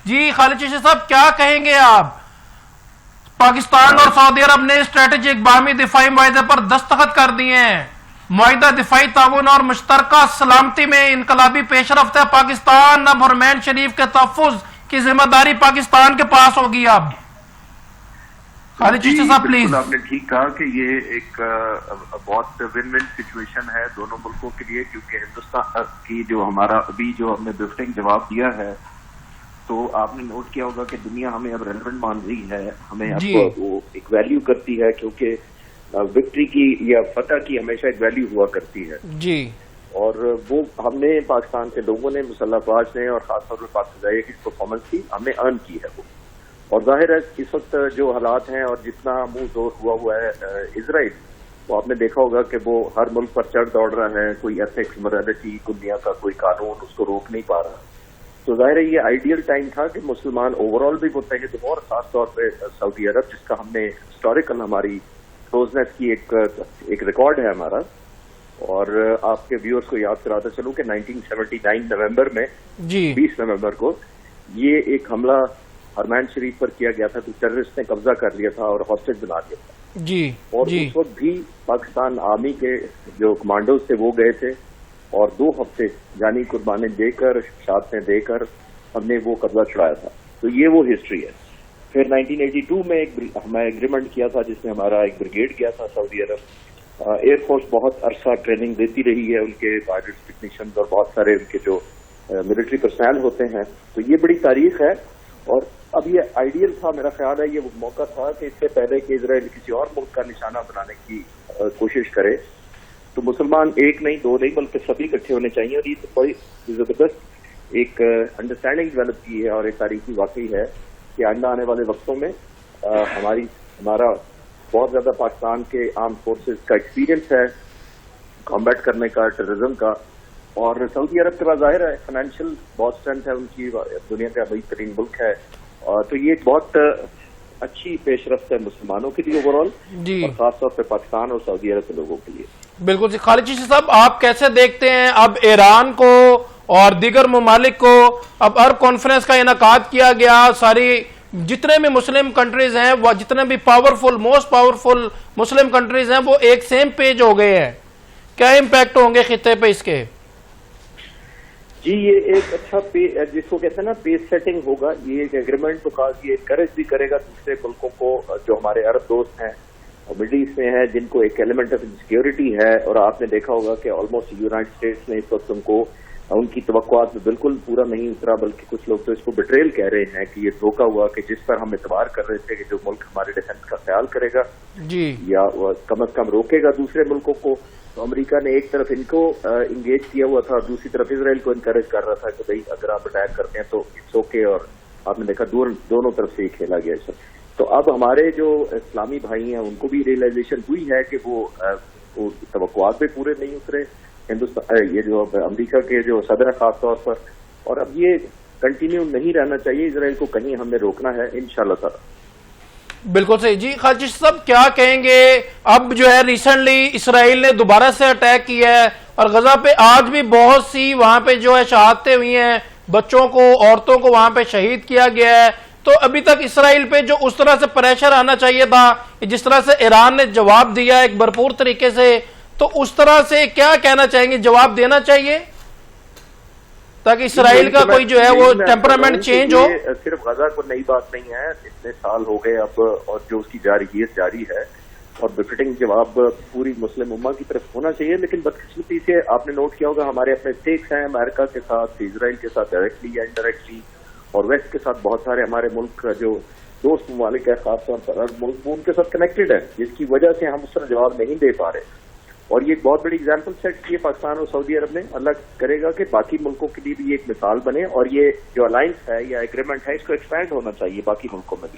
جی خالد چشتی صاحب کیا کہیں گے آپ؟ پاکستان اور سعودی عرب نے اسٹریٹجک باہمی دفاعی معاہدے پر دستخط کر دیے ہیں. معاہدہ دفاعی تعاون اور مشترکہ سلامتی میں انقلابی پیش رفت ہے. پاکستان اب حرمین شریف کے تحفظ کی ذمہ داری پاکستان کے پاس ہوگی. اب خالد چشتی صاحب پلیز. آپ نے ٹھیک کہا کہ یہ ایک بہت ون ون سچویشن ہے دونوں ملکوں کے لیے، کیونکہ ہندوستان کی جو ہمارا ابھی جو ہم نے برفٹنگ جواب دیا ہے تو آپ نے نوٹ کیا ہوگا کہ دنیا ہمیں اب ریلیونٹ مان رہی ہے، ہمیں اب وہ ایک ویلیو کرتی ہے، کیونکہ وکٹری کی یا فتح کی ہمیشہ ایک ویلیو ہوا کرتی ہے جی. اور وہ ہم نے پاکستان کے لوگوں نے، مسلح افواج نے اور خاص طور پر پاک فضائیہ کی پرفارمنس کی ہم نے ارن کی ہے وہ. اور ظاہر ہے اس وقت جو حالات ہیں اور جتنا منہ زور ہوا ہے اسرائیل، وہ آپ نے دیکھا ہوگا کہ وہ ہر ملک پر چڑھ دوڑ رہا ہے، کوئی ایتھکس مورالٹی دنیا کا کوئی قانون اس کو روک نہیں پا رہا. تو ظاہر ہے یہ آئیڈیل ٹائم تھا کہ مسلمان اوور آل بھی متحد ہوں، اور خاص طور پہ سعودی عرب جس کا ہم نے ہسٹوریکل ہماری کلوزنس کی ایک ریکارڈ ہے ہمارا. اور آپ کے ویورز کو یاد کراتا چلوں کہ 1979 نومبر میں 20 نومبر کو یہ ایک حملہ حرمین شریف پر کیا گیا تھا، تو ٹیررسٹ نے قبضہ کر لیا تھا اور ہاسٹیج بنا دیا تھا. اور اس وقت بھی پاکستان آرمی کے جو کمانڈوز تھے وہ گئے تھے اور 2 ہفتے جانی قربانی دے کر، شہادتیں دے کر ہم نے وہ قبضہ چھڑایا تھا. تو یہ وہ ہسٹری ہے. پھر 1982 میں ہمیں ایگریمنٹ کیا تھا جس میں ہمارا ایک بریگیڈ گیا تھا سعودی عرب. ایئر فورس بہت عرصہ ٹریننگ دیتی رہی ہے، ان کے پائلٹس، ٹیکنیشینز اور بہت سارے ان کے جو ملٹری پرسنل ہوتے ہیں. تو یہ بڑی تاریخ ہے. اور اب یہ آئیڈیل تھا، میرا خیال ہے یہ موقع تھا کہ اس سے پہلے کہ اسرائیل کسی اور ملک کا نشانہ بنانے کی کوشش کرے تو مسلمان ایک نہیں، 2 نہیں، بلکہ سبھی اکٹھے ہونے چاہیے. اور یہ بڑی زبردست ایک انڈرسٹینڈنگ ڈیولپ کی ہے اور ایک تاریخی واقعی ہے کہ آئندہ آنے والے وقتوں میں ہمارا بہت زیادہ پاکستان کے آرم فورسز کا ایکسپیرینس ہے کمبیٹ کرنے کا، ٹیررزم کا. اور سعودی عرب کے بعد ظاہر ہے فائنینشیل بہت اسٹرینتھ ہے ان کی، دنیا کا بڑی ترین ملک ہے. تو یہ ایک بہت اچھی پیش رفت ہے مسلمانوں کے لیے اوور آل، اور خاص طور پہ پاکستان اور سعودی عرب کے لوگوں کے لیے. بالکل جی. خالد چشتی صاحب آپ کیسے دیکھتے ہیں اب ایران کو اور دیگر ممالک کو اب عرب کانفرنس کا انعقاد کیا گیا، ساری جتنے بھی مسلم کنٹریز ہیں، وہ جتنے بھی موسٹ پاورفل مسلم کنٹریز ہیں، وہ ایک سیم پیج ہو گئے ہیں. کیا امپیکٹ ہوں گے خطے پہ اس کے؟ جی یہ ایک اچھا جس کو کہتے ہیں نا پیس سیٹنگ ہوگا. یہ ایک ایگریمنٹ تو یہ انکریج بھی کرے گا دوسرے ملکوں کو جو ہمارے عرب دوست ہیں اور مڈل ایسٹ میں ہیں، جن کو ایک ایلیمنٹ آف انسیکیورٹی ہے. اور آپ نے دیکھا ہوگا کہ آلموسٹ یونائٹڈ اسٹیٹس نے اس وقت ان کی توقعات میں بالکل پورا نہیں اترا، بلکہ کچھ لوگ تو اس کو بٹریل کہہ رہے ہیں کہ یہ دھوکہ ہوا کہ جس پر ہم اعتبار کر رہے تھے کہ جو ملک ہمارے ڈیفنس کا خیال کرے گا یا کم از کم روکے گا دوسرے ملکوں کو. تو امریکہ نے ایک طرف ان کو انگیج کیا ہوا تھا اور دوسری طرف اسرائیل کو انکریج کر رہا تھا کہ بھائی اگر آپ اٹیک کرتے ہیں تو اٹس اوکے. اور آپ نے دیکھا دونوں طرف سے ہی کھیلا گیا اس وقت. تو اب ہمارے جو اسلامی بھائی ہیں ان کو بھی ریئلائزیشن ہوئی ہے کہ وہ توقعات پہ پورے نہیں اترے ہندوستان، یہ جو امریکہ کے جو صدر ہے خاص طور پر. اور اب یہ کنٹینیو نہیں رہنا چاہیے، اسرائیل کو کہیں ہم نے روکنا ہے انشاءاللہ تعالی. بالکل صحیح. جی خالد چشتی صاحب کیا کہیں گے؟ اب جو ہے ریسنٹلی اسرائیل نے دوبارہ سے اٹیک کیا ہے اور غزہ پہ آج بھی بہت سی وہاں پہ جو ہے شہادتیں ہوئی ہیں، بچوں کو، عورتوں کو وہاں پہ شہید کیا گیا ہے. تو ابھی تک اسرائیل پہ جو اس طرح سے پریشر آنا چاہیے تھا، جس طرح سے ایران نے جواب دیا ایک بھرپور طریقے سے، تو اس طرح سے کیا کہنا چاہیں گے؟ جواب دینا چاہیے تاکہ اسرائیل کا کوئی جو ہے وہ ٹیمپرامنٹ چینج ہو. صرف غزہ کو نئی بات نہیں ہے، اتنے سال ہو گئے اب، اور جو اس کی جارحیت جاری ہے اور بفٹنگ جواب پوری مسلم امہ کی طرف ہونا چاہیے. لیکن بدقسمتی سے آپ نے نوٹ کیا ہوگا ہمارے اپنے اسٹیکس ہیں امریکہ کے ساتھ، اسرائیل کے ساتھ ڈائریکٹلی یا انڈائریکٹلی، اور ویسٹ کے ساتھ بہت سارے ہمارے ملک جو دوست ممالک ہے خاص طور پر عرب ملک، وہ ان کے ساتھ کنیکٹڈ ہے، جس کی وجہ سے ہم اس طرح جواب نہیں دے پا رہے. اور یہ ایک بہت بڑی اگزامپل سیٹ کی ہے پاکستان اور سعودی عرب نے. اللہ کرے گا کہ باقی ملکوں کے لیے بھی ایک مثال بنے، اور یہ جو الائنس ہے یا ایگریمنٹ ہے اس کو ایکسپینڈ ہونا چاہیے باقی ملکوں میں بھی.